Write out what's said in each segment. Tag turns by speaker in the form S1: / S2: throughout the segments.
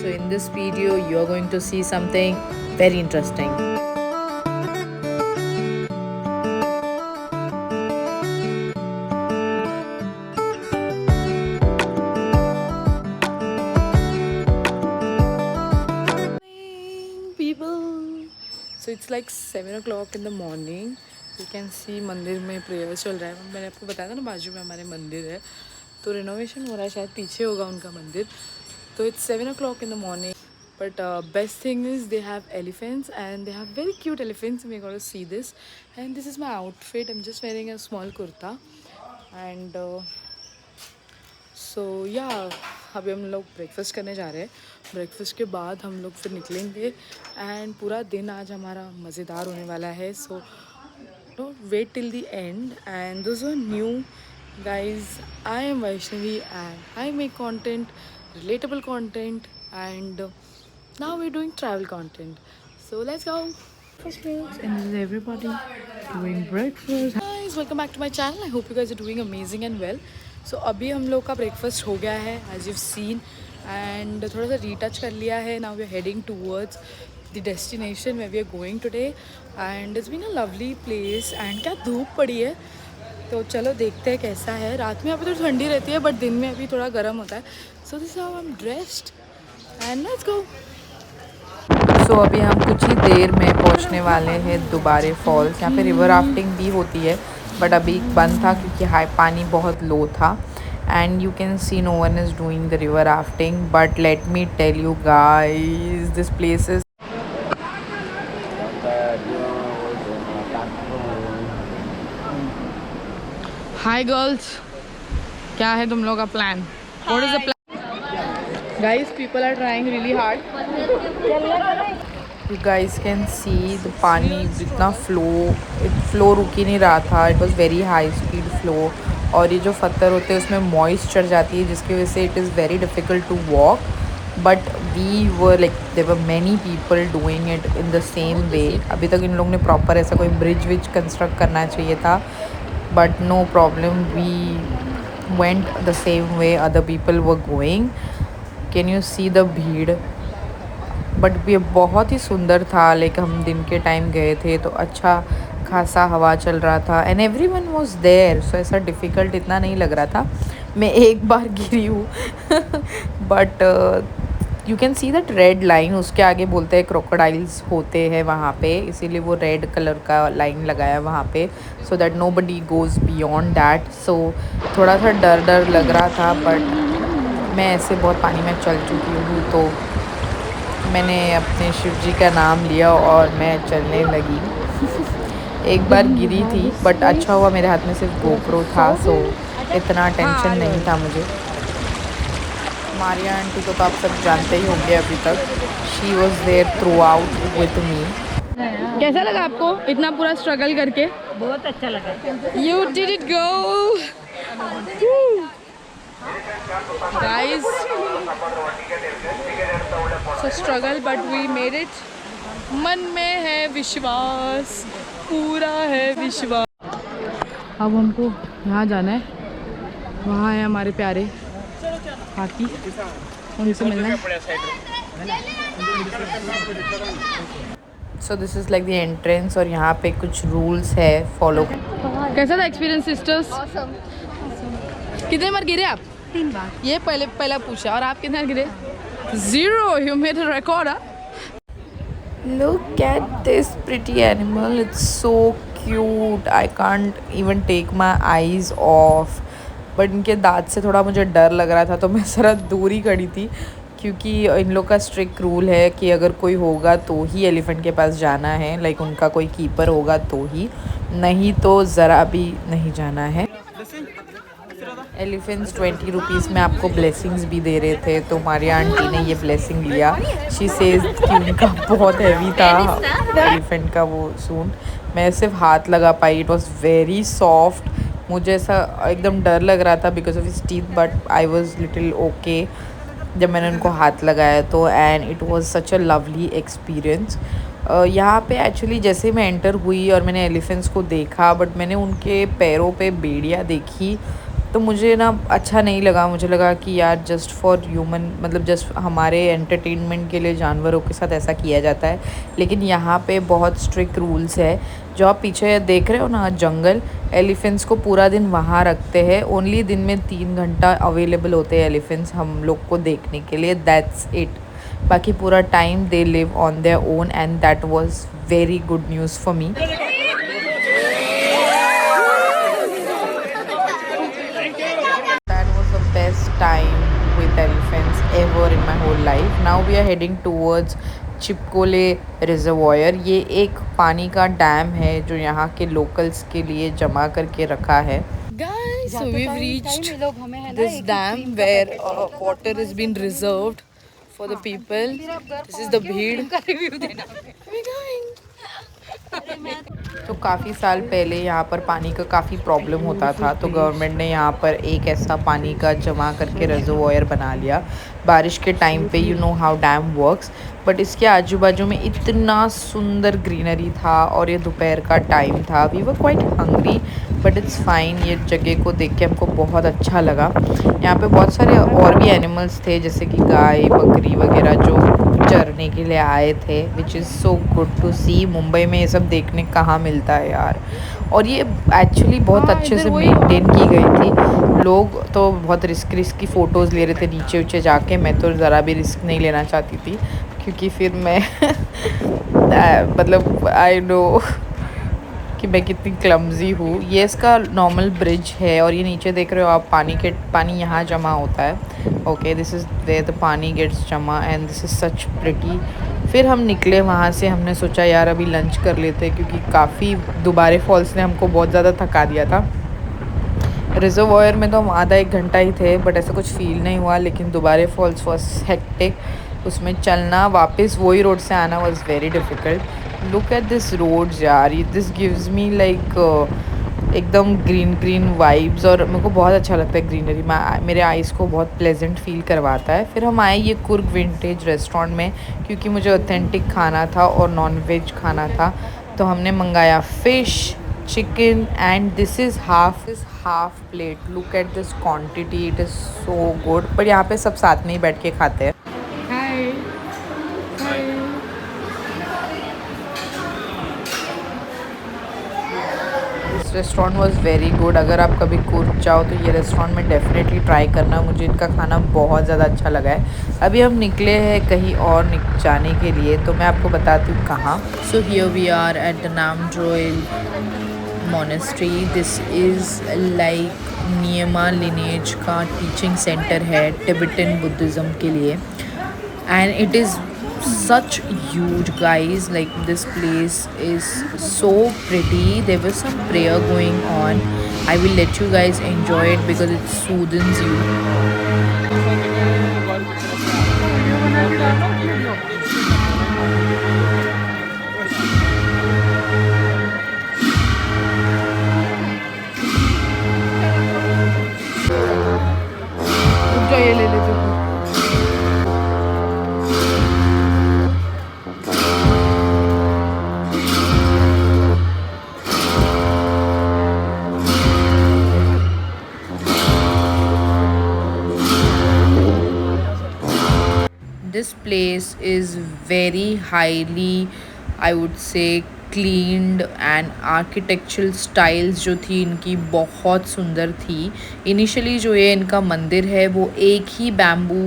S1: So in this video you are going to see something very interesting. People, so it's like 7 o'clock in the morning. You can see मंदिर में prayer चल रहा है. मैंने आपको बताया था ना बाजू में हमारे मंदिर है, तो रिनोवेशन हो रहा है, शायद पीछे होगा उनका मंदिर. तो it's 7 o'clock in the morning. But best thing is they have elephants and they have very cute elephants. We're going to see this. And this is my outfit. I'm just wearing a small kurta. And सो या अभी हम लोग breakfast करने जा रहे हैं. Breakfast के बाद हम लोग फिर निकलेंगे एंड पूरा दिन आज हमारा मज़ेदार होने वाला है. So don't wait till the end. And this are new guys. I am Vaishnavi and I make content, relatable content, and now we're doing travel content. So let's go. And this is everybody doing breakfast. Guys, welcome back to my channel. I hope you guys are doing amazing and well. So अभी हम लोग का breakfast हो गया है as you've seen, and थोड़ा सा retouch कर लिया है. Now we're heading towards the destination where we are going today, and it's been a lovely place. And क्या धूप पड़ी है, तो चलो देखते हैं कैसा है. रात में यहाँ पे तो ठंडी रहती है, बट दिन में अभी थोड़ा गर्म होता है. So this how I am dressed and let's go. So अभी हम कुछ ही देर में पहुँचने वाले हैं दोबारे फॉल्स. यहाँ पे रिवर राफ्टिंग भी होती है, बट अभी बंद था क्योंकि हाई पानी बहुत लो था. And you can see no one is doing the river rafting. But let me tell you guys, this place is hi girls. क्या है तुम लोग का plan? What is the plan? Guys, people are trying really hard. You guys can see the पानी जितना flow रुक ही नहीं रहा था. It was very high speed flow. और ये जो पत्थर होते हैं उसमें मॉइस्ट चढ़ जाती है, जिसकी वजह से it is very difficult to walk. But we were like there were many people doing it in the same way. अभी तक इन लोगों ने प्रॉपर ऐसा कोई ब्रिज विज कंस्ट्रक्ट करना चाहिए था, but no problem, we went the same way other people were going. Can you see the भीड़? बट ये बहुत ही सुंदर था. लाइक हम दिन के टाइम गए थे तो अच्छा खासा हवा चल रहा था एंड एवरीवन वाज देयर. सो ऐसा डिफ़िकल्ट इतना नहीं लग रहा था. मैं एक बार गिरी हूँ but you can see that red line. उसके आगे बोलते हैं क्रोकोडाइल्स होते हैं वहाँ पे, इसीलिए वो रेड कलर का लाइन लगाया वहाँ पे, so that nobody goes beyond that. So थोड़ा सा डर लग रहा था, बट मैं ऐसे बहुत पानी में चल चुकी हूँ, तो मैंने अपने शिव जी का नाम लिया और मैं चलने लगी. एक बार गिरी थी, बट अच्छा हुआ मेरे हाथ में सिर्फ गोप्रो था, सो इतना टेंशन नहीं था मुझे. मारिया आंटी को तो आप सब जानते ही होंगे अभी तक. She was there throughout with me. कैसा लगा आपको इतना पूरा स्ट्रगल करके?
S2: बहुत अच्छा लगा.
S1: You did it go guys. So struggle but we made it. मन में है विश्वास, पूरा है विश्वास. अब हमको यहाँ जाना है. वहाँ है हमारे प्यारे हाथी, उनसे मिलना है. So this is like the entrance, और यहाँ पे कुछ रूल्स है फॉलो. कैसा था एक्सपीरियंस सिस्टर्स? कितने बार गिरे आप?
S2: 3 बार.
S1: ये पहला पूछा. और आप कितने बार गिरे? 0. You made a record. Look at this pretty animal. It's so cute. I can't even take my eyes off. But इनके दांत से थोड़ा मुझे डर लग रहा था, तो मैं ज़रा दूर ही खड़ी थी, क्योंकि इन लोग का स्ट्रिक्ट रूल है कि अगर कोई होगा तो ही एलिफेंट के पास जाना है. लाइक उनका कोई कीपर होगा तो ही, नहीं तो ज़रा भी नहीं जाना है. एलिफेंट्स 20 रुपीज़ में आपको ब्लेसिंग्स भी दे रहे थे, तो हमारी आंटी ने ये ब्लेसिंग लिया. शी सेज कि उनका बहुत हैवी था एलिफेंट का वो सूंड. मैं सिर्फ हाथ लगा पाई. It was very soft. मुझे ऐसा एकदम डर लग रहा था because of his teeth, but I was little okay जब मैंने उनको हाथ लगाया तो. And it was such a lovely experience. यहाँ पे एक्चुअली जैसे मैं एंटर हुई और मैंने एलिफेंट्स को देखा, बट मैंने उनके पैरों पे बेड़ियाँ देखी, तो मुझे ना अच्छा नहीं लगा। मुझे लगा कि यार जस्ट फॉर ह्यूमन, मतलब जस्ट हमारे एंटरटेनमेंट के लिए जानवरों के साथ ऐसा किया जाता है। लेकिन यहाँ पे बहुत स्ट्रिक्ट रूल्स है। जो आप पीछे देख रहे हो ना जंगल, एलिफेंट्स को पूरा दिन वहाँ रखते हैं। ओनली दिन में 3 घंटा अवेलेबल होते हैं एलिफेंट्स हम लोग को देखने के लिए, दैट्स इट। बाकी पूरा time they live on their own and that was very good news for me. That was the best time with elephants ever in my whole life. Now we are heading towards Chipkole reservoir. ये एक पानी का dam है जो यहाँ के locals के लिए जमा करके रखा है। Guys, so we've reached this dam where water has been reserved for the people. This is the भीड़। We're going. तो काफ़ी साल पहले यहाँ पर पानी का काफ़ी प्रॉब्लम होता था, तो गवर्नमेंट ने यहाँ पर एक ऐसा पानी का जमा करके रिजर्वॉयर बना लिया बारिश के टाइम पे। You know how dam works. But इसके आजू बाजू में इतना सुंदर ग्रीनरी था और ये दोपहर का टाइम था। We were quite hungry but it's fine. ये जगह को देख के हमको बहुत अच्छा लगा। यहाँ पे बहुत सारे और भी एनिमल्स थे जैसे कि गाय बकरी वगैरह जो चरने के लिए आए थे, which is so good to see. Mumbai में ये सब देखने कहाँ मिलता है यार। और ये एक्चुअली बहुत अच्छे से मेंटेन की गई थी। लोग तो बहुत रिस्क की फ़ोटोज़ ले रहे थे नीचे ऊँचे जाके। मैं तो ज़रा भी रिस्क नहीं लेना चाहती थी क्योंकि फिर मैं मतलब आई नो कि मैं कितनी क्लमजी हूँ। ये इसका नॉर्मल ब्रिज है और ये नीचे देख रहे हो आप पानी यहाँ जमा होता है। Okay, this is where the pani gets जमा and this is such pretty. फिर हम निकले वहाँ से। हमने सोचा यार अभी लंच कर लेते क्योंकि काफ़ी दुबारे फॉल्स ने हमको बहुत ज़्यादा थका दिया था। रिजर्वॉयर में तो हम आधा एक घंटा ही थे बट ऐसा कुछ फील नहीं हुआ। लेकिन दुबारे फॉल्स वॉज हेक्टिक। उसमें चलना वापस वही रोड से आना was very difficult. Look at this roads यार, दिस गिव्स मी लाइक एकदम ग्रीन वाइब्स और मेरे को बहुत अच्छा लगता है ग्रीनरी। मेरे आइज़ को बहुत प्लेजेंट फील करवाता है। फिर हम आए ये कुर्ग विंटेज रेस्टोरेंट में क्योंकि मुझे ऑथेंटिक खाना था और नॉन वेज खाना था। तो हमने मंगाया fish chicken and this is half plate. Look at this quantity, it is so good. पर यहाँ पे सब साथ में ही बैठ के खाते हैं। Restaurant was very good. अगर आप कभी कुर्ग जाओ तो ये रेस्टोरेंट में डेफिनेटली ट्राई करना। मुझे इनका खाना बहुत ज़्यादा अच्छा लगा है। अभी हम निकले हैं कहीं और जाने के लिए, तो मैं आपको बताती हूँ कहाँ। So here we are at the नामजोइल मोनेस्ट्री। दिस इज़ लाइक नियमा लिनेज का टीचिंग सेंटर है टिबेटन बुद्धिज़्म के लिए and it is such huge guys. Like this place is so pretty. There was some prayer going on. I will let you guys enjoy it because it soothes you. ये ले ले तू। This place is very highly, I would say, cleaned and architectural styles जो थी इनकी बहुत सुंदर थी। इनिशियली जो ये इनका मंदिर है वो एक ही बैम्बू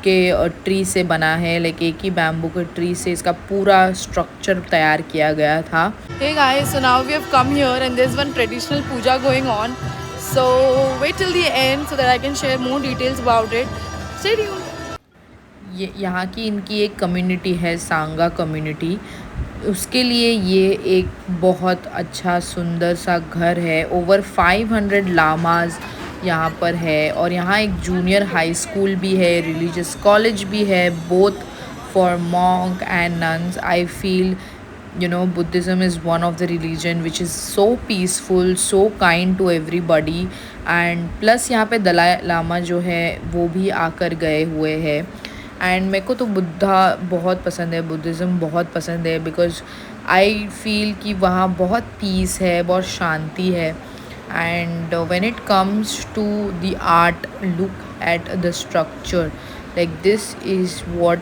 S1: के ट्री से बना है। लाइक एक ही बैम्बू के ट्री से इसका पूरा स्ट्रक्चर तैयार किया गया था। Hey guys, so now we have come here and there's one traditional puja going on. So wait till the end so that I can share more details about it. Stay tuned. ये यहाँ की इनकी एक community है, सांगा community. उसके लिए ये एक बहुत अच्छा सुंदर सा घर है। ओवर 500 लामाज यहाँ पर है और यहाँ एक जूनियर हाई स्कूल भी है, रिलीजियस कॉलेज भी है, both for monk and nuns. I feel Buddhism is one of the religion which is so peaceful, so kind to everybody and plus यहाँ पे दलाई लामा जो है वो भी आकर गए हुए हैं। एंड मेरे को तो बुद्धा बहुत पसंद है, बुद्धिज़्म बहुत पसंद है बिकॉज आई फील कि वहाँ बहुत पीस है, बहुत शांति है And when it comes to the art, look at the structure. Like this is what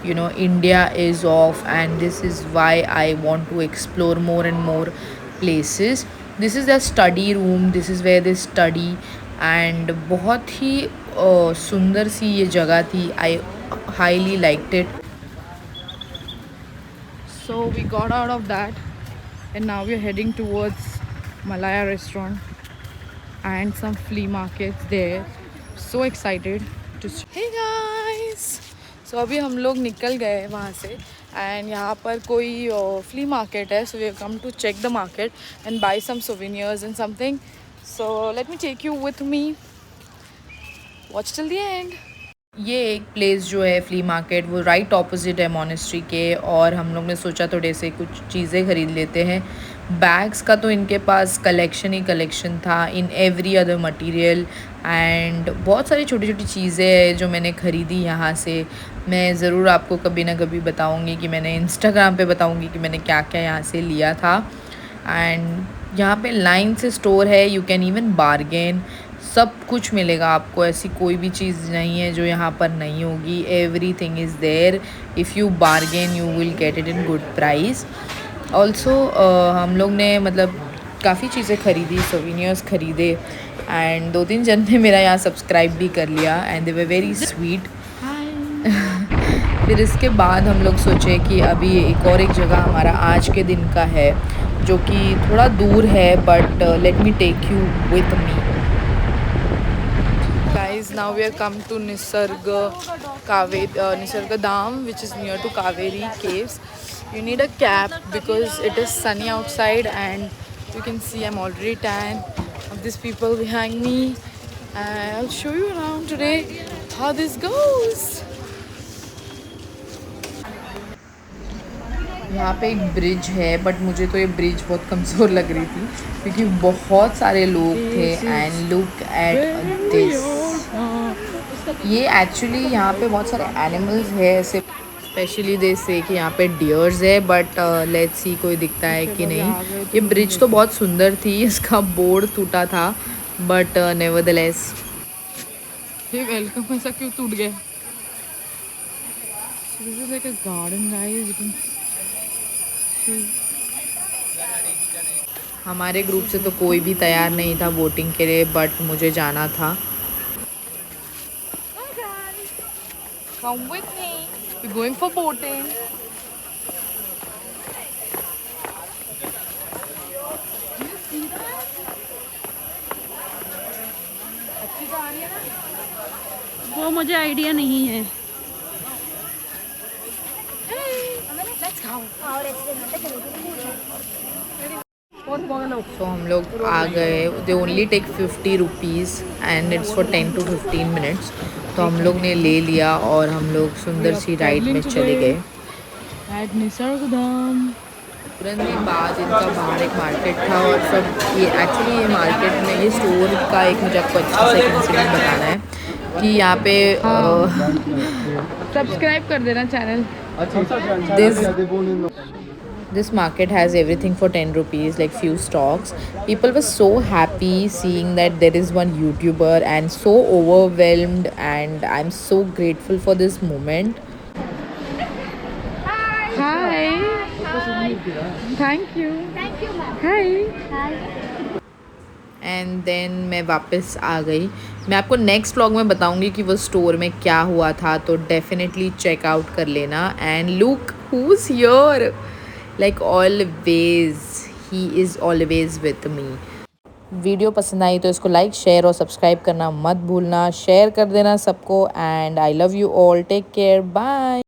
S1: India is of, and this is why I want to explore more and more places. This is their study room, this is where they study. And बहुत ही सुंदर सी ये जगह थी. I highly liked it. So we got out of that, and now we're heading towards Malaya restaurant and some flea markets there. So excited to hey guys. So अभी हम लोग निकल गए वहाँ से, and यहाँ पर कोई flea market है. So we have come to check the market and buy some souvenirs and something. So let me take you with me. Watch till the end. ये एक प्लेस जो है फ्ली मार्केट, वो right opposite है monastery के. और हम लोग ने सोचा थोड़े से कुछ चीज़ें ख़रीद लेते हैं. बैग्स का तो इनके पास कलेक्शन ही कलेक्शन था in every other material. And बहुत सारी छोटी छोटी चीज़ें हैं जो मैंने ख़रीदी यहाँ से. मैं ज़रूर आपको कभी ना कभी बताऊँगी कि मैंने इंस्टाग्राम पे बताऊँगी कि मैंने क्या क्या यहाँ से लिया था. एंड यहाँ पे लाइन से स्टोर है, यू कैन इवन बार्गेन. सब कुछ मिलेगा आपको, ऐसी कोई भी चीज़ नहीं है जो यहाँ पर नहीं होगी. Everything is there. If you bargain you will get it in good price. Also हम लोग ने मतलब काफ़ी चीज़ें ख़रीदी, सोवेनियर्स ख़रीदे. एंड 2-3 जन ने मेरा यहाँ सब्सक्राइब भी कर लिया, and they were very sweet. फिर इसके बाद हम लोग सोचे कि अभी एक जगह हमारा आज के दिन का है जो कि थोड़ा दूर है, but let me take you with me. Guys, now we have come to Nisarga Dam, which is near to Kaveri caves. You need a cap because it is sunny outside, and you can see I'm already tan of these people behind me. And I'll show you around today how this goes. यहाँ पे एक bridge है, but मुझे तो ये bridge बहुत कमज़ोर लग रही थी क्योंकि बहुत सारे लोग थे. And look at this. ये एक्चुअली यहाँ पे बहुत सारे एनिमल्स है ऐसे, स्पेशली दे से कि यहाँ पे डियर्स है, बट लेट्स सी कोई दिखता है कि नहीं. ये ब्रिज तो बहुत सुंदर थी, इसका बोर्ड टूटा था, बट नेवरदलेस. ये वेलकम ऐसा क्यों टूट गया? This is like a garden guys, you can सी. हमारे ग्रुप से तो कोई भी तैयार नहीं था बोटिंग के लिए, बट मुझे जाना था. Come with me. We're going for boating. Do you see that? अच्छी तो आ रही है ना?
S2: वो मुझे आइडिया नहीं है.
S1: Let's go. So हम लोग आ गए. They only take 50 rupees and it's for 10 to 15 minutes. तो हम लोग ने ले लिया और हम लोग सुंदर सी राइड में चले गए. तुरंत ही बाद इनका बाहर एक मार्केट था, और सब ये एक्चुअली ये मार्केट में ये स्टोर का एक मुझे आपको अच्छा सा इंसिडेंट बताना है कि यहाँ पे सब्सक्राइब कर देना channel. This market has everything for 10 rupees, like few stocks. People were so happy seeing that there is one YouTuber, and so overwhelmed, and I'm so grateful for this moment. Hi. Thank you.
S2: Thank you, ma'am.
S1: Hi.
S2: Hi.
S1: And then मैं वापस आ गई. मैं आपको next vlog में बताऊंगी कि वो store में क्या हुआ था, तो डेफिनेटली चेक आउट कर लेना. And look who is here. Like always he is always with me. Video पसंद आई तो इसको लाइक, शेयर और सब्सक्राइब करना मत भूलना. शेयर कर देना सबको. And I love you all. Take care. Bye.